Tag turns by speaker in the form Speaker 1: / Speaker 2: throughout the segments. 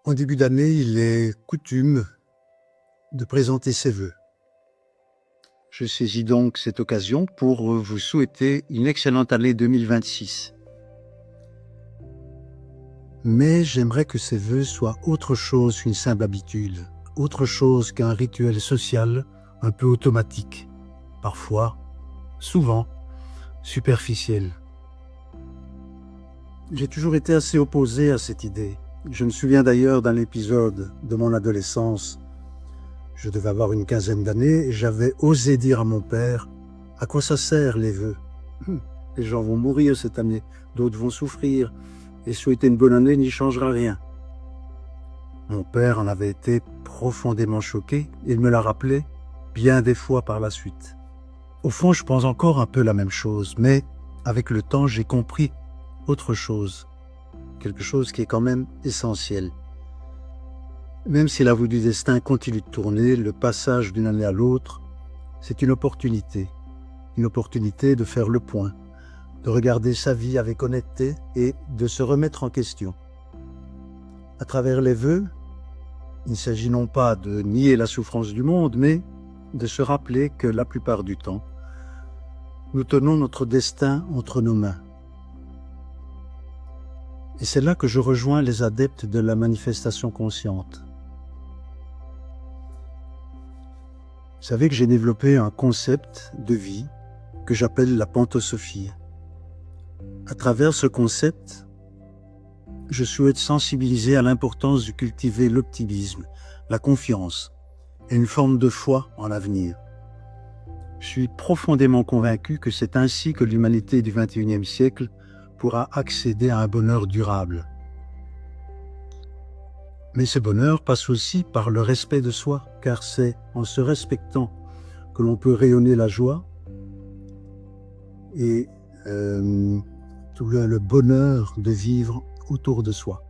Speaker 1: En début d'année, il est coutume de présenter ses vœux. Je saisis donc cette occasion pour vous souhaiter une excellente année 2026. Mais j'aimerais que ces vœux soient autre chose qu'une simple habitude, autre chose qu'un rituel social un peu automatique, parfois, souvent, superficiel. J'ai toujours été assez opposé à cette idée. Je me souviens d'ailleurs d'un épisode de mon adolescence. Je devais avoir une quinzaine d'années et j'avais osé dire à mon père « À quoi ça sert les vœux ? Les gens vont mourir cette année, d'autres vont souffrir, et souhaiter une bonne année n'y changera rien. » Mon père en avait été profondément choqué, et il me l'a rappelé bien des fois par la suite. Au fond, je pense encore un peu la même chose, mais avec le temps, j'ai compris autre chose, quelque chose qui est quand même essentiel. Même si la roue du destin continue de tourner, le passage d'une année à l'autre, c'est une opportunité de faire le point, de regarder sa vie avec honnêteté et de se remettre en question. À travers les vœux, il ne s'agit non pas de nier la souffrance du monde, mais de se rappeler que la plupart du temps, nous tenons notre destin entre nos mains. Et c'est là que je rejoins les adeptes de la manifestation consciente. Vous savez que j'ai développé un concept de vie que j'appelle la pantosophie. À travers ce concept, je souhaite sensibiliser à l'importance de cultiver l'optimisme, la confiance et une forme de foi en l'avenir. Je suis profondément convaincu que c'est ainsi que l'humanité du XXIe siècle pourra accéder à un bonheur durable. Mais ce bonheur passe aussi par le respect de soi, car c'est en se respectant que l'on peut rayonner la joie et tout le bonheur de vivre autour de soi.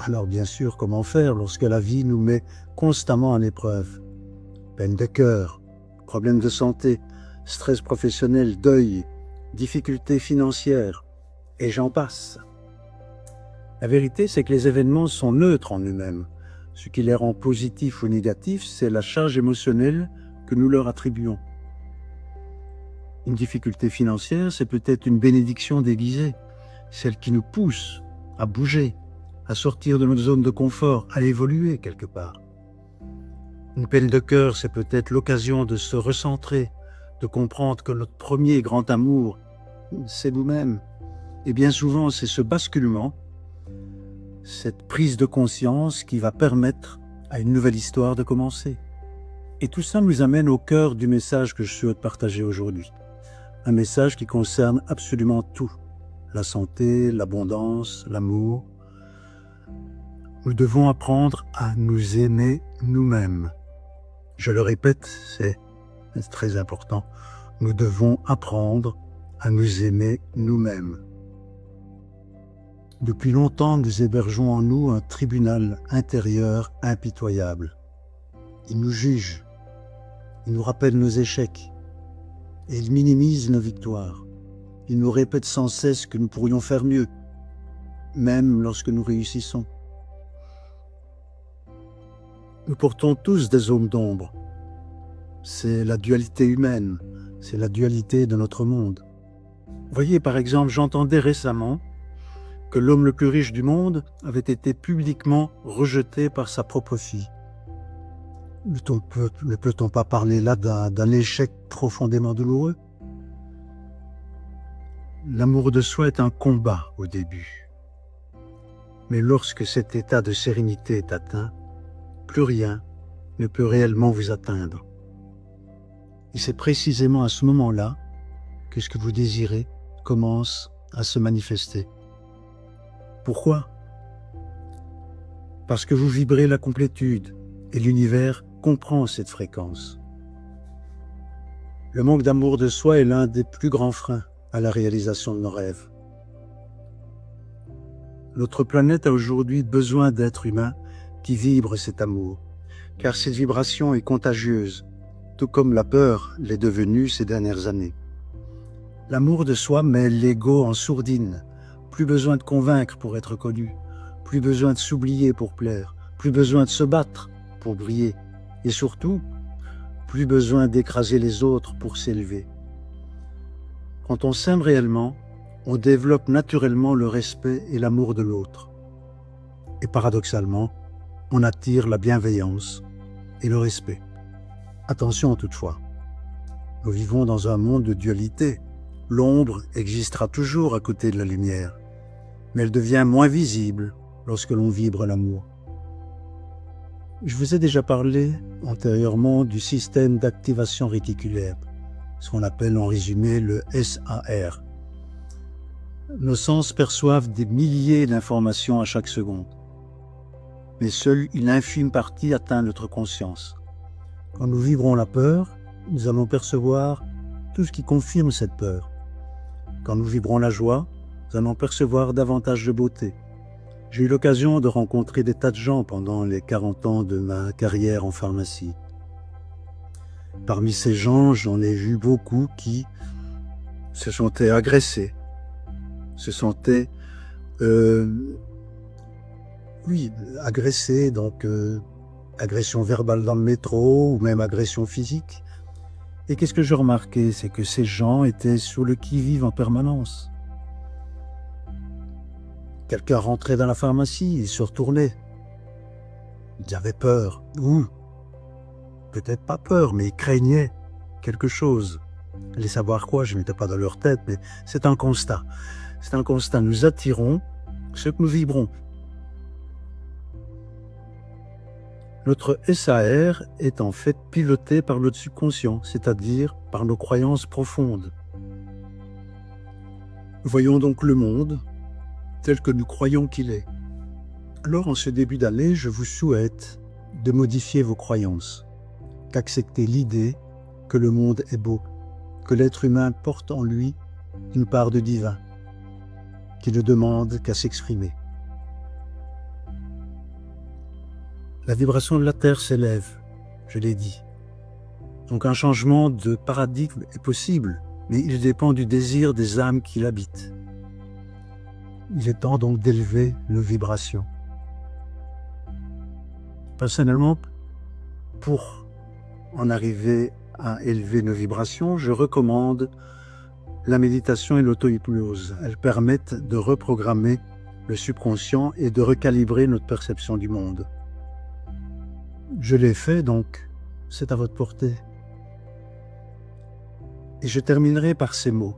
Speaker 1: Alors bien sûr, comment faire lorsque la vie nous met constamment en épreuve ? Peine de cœur, problèmes de santé, stress professionnel, deuil, difficultés financières, et j'en passe. La vérité, c'est que les événements sont neutres en eux-mêmes. Ce qui les rend positifs ou négatifs, c'est la charge émotionnelle que nous leur attribuons. Une difficulté financière, c'est peut-être une bénédiction déguisée, celle qui nous pousse à bouger, à sortir de notre zone de confort, à évoluer quelque part. Une peine de cœur, c'est peut-être l'occasion de se recentrer, de comprendre que notre premier grand amour, c'est nous-mêmes. Et bien souvent, c'est ce basculement, cette prise de conscience qui va permettre à une nouvelle histoire de commencer. Et tout ça nous amène au cœur du message que je souhaite partager aujourd'hui. Un message qui concerne absolument tout. La santé, l'abondance, l'amour. Nous devons apprendre à nous aimer nous-mêmes. Je le répète, c'est très important. Nous devons apprendre à nous aimer nous-mêmes. Depuis longtemps, nous hébergeons en nous un tribunal intérieur impitoyable. Il nous juge, il nous rappelle nos échecs et il minimise nos victoires. Il nous répète sans cesse que nous pourrions faire mieux, même lorsque nous réussissons. Nous portons tous des zones d'ombre. C'est la dualité humaine, c'est la dualité de notre monde. Voyez, par exemple, j'entendais récemment que l'homme le plus riche du monde avait été publiquement rejeté par sa propre fille. Ne peut-on pas parler là d'un échec profondément douloureux ? L'amour de soi est un combat au début. Mais lorsque cet état de sérénité est atteint, plus rien ne peut réellement vous atteindre. Et c'est précisément à ce moment-là que ce que vous désirez commence à se manifester. Pourquoi ? Parce que vous vibrez la complétude et l'univers comprend cette fréquence. Le manque d'amour de soi est l'un des plus grands freins à la réalisation de nos rêves. Notre planète a aujourd'hui besoin d'êtres humains qui vibrent cet amour, car cette vibration est contagieuse, tout comme la peur l'est devenue ces dernières années. L'amour de soi met l'ego en sourdine Plus besoin de convaincre pour être connu, plus besoin de s'oublier pour plaire, plus besoin de se battre pour briller, et surtout, plus besoin d'écraser les autres pour s'élever. Quand on s'aime réellement, on développe naturellement le respect et l'amour de l'autre. Et paradoxalement, on attire la bienveillance et le respect. Attention toutefois, nous vivons dans un monde de dualité. L'ombre existera toujours à côté de la lumière, mais elle devient moins visible lorsque l'on vibre l'amour. Je vous ai déjà parlé antérieurement du système d'activation réticulaire, ce qu'on appelle en résumé le SAR. Nos sens perçoivent des milliers d'informations à chaque seconde, mais seule une infime partie atteint notre conscience. Quand nous vibrons la peur, nous allons percevoir tout ce qui confirme cette peur. Quand nous vibrons la joie, nous allons percevoir davantage de beauté. J'ai eu l'occasion de rencontrer des tas de gens pendant les 40 ans de ma carrière en pharmacie. Parmi ces gens, j'en ai vu beaucoup qui se sentaient agressés, se sentaient agressés, donc agression verbale dans le métro ou même agression physique. Et qu'est-ce que je remarquais, c'est que ces gens étaient sur le qui-vive en permanence. Quelqu'un rentrait dans la pharmacie, il se retournait. Ils avaient peur, ou peut-être pas peur, mais ils craignaient quelque chose. Allez savoir quoi, je ne m'étais pas dans leur tête, mais c'est un constat. C'est un constat, nous attirons ce que nous vibrons. Notre SAR est en fait piloté par notre subconscient, c'est-à-dire par nos croyances profondes. Voyons donc le monde tel que nous croyons qu'il est. Alors, en ce début d'année, je vous souhaite de modifier vos croyances, d'accepter l'idée que le monde est beau, que l'être humain porte en lui une part de divin, qui ne demande qu'à s'exprimer. La vibration de la Terre s'élève, je l'ai dit. Donc un changement de paradigme est possible, mais il dépend du désir des âmes qui l'habitent. Il est temps donc d'élever nos vibrations. Personnellement, pour en arriver à élever nos vibrations, je recommande la méditation et l'auto-hypnose. Elles permettent de reprogrammer le subconscient et de recalibrer notre perception du monde. Je l'ai fait, donc c'est à votre portée. Et je terminerai par ces mots.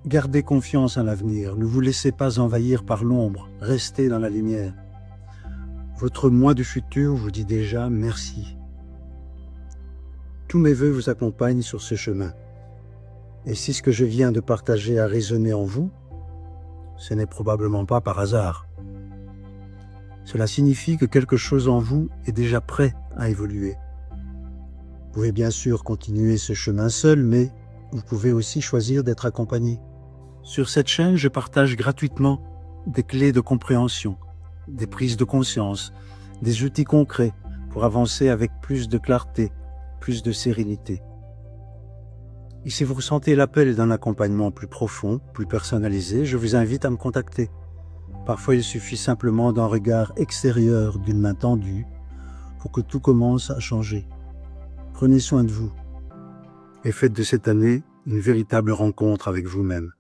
Speaker 1: Gardez confiance en l'avenir, ne vous laissez pas envahir par l'ombre, restez dans la lumière. Votre moi du futur vous dit déjà merci. Tous mes vœux vous accompagnent sur ce chemin. Et si ce que je viens de partager a résonné en vous, ce n'est probablement pas par hasard. Cela signifie que quelque chose en vous est déjà prêt à évoluer. Vous pouvez bien sûr continuer ce chemin seul, mais vous pouvez aussi choisir d'être accompagné. Sur cette chaîne, je partage gratuitement des clés de compréhension, des prises de conscience, des outils concrets pour avancer avec plus de clarté, plus de sérénité. Et si vous ressentez l'appel d'un accompagnement plus profond, plus personnalisé, je vous invite à me contacter. Parfois, il suffit simplement d'un regard extérieur, d'une main tendue, pour que tout commence à changer. Prenez soin de vous et faites de cette année une véritable rencontre avec vous-même.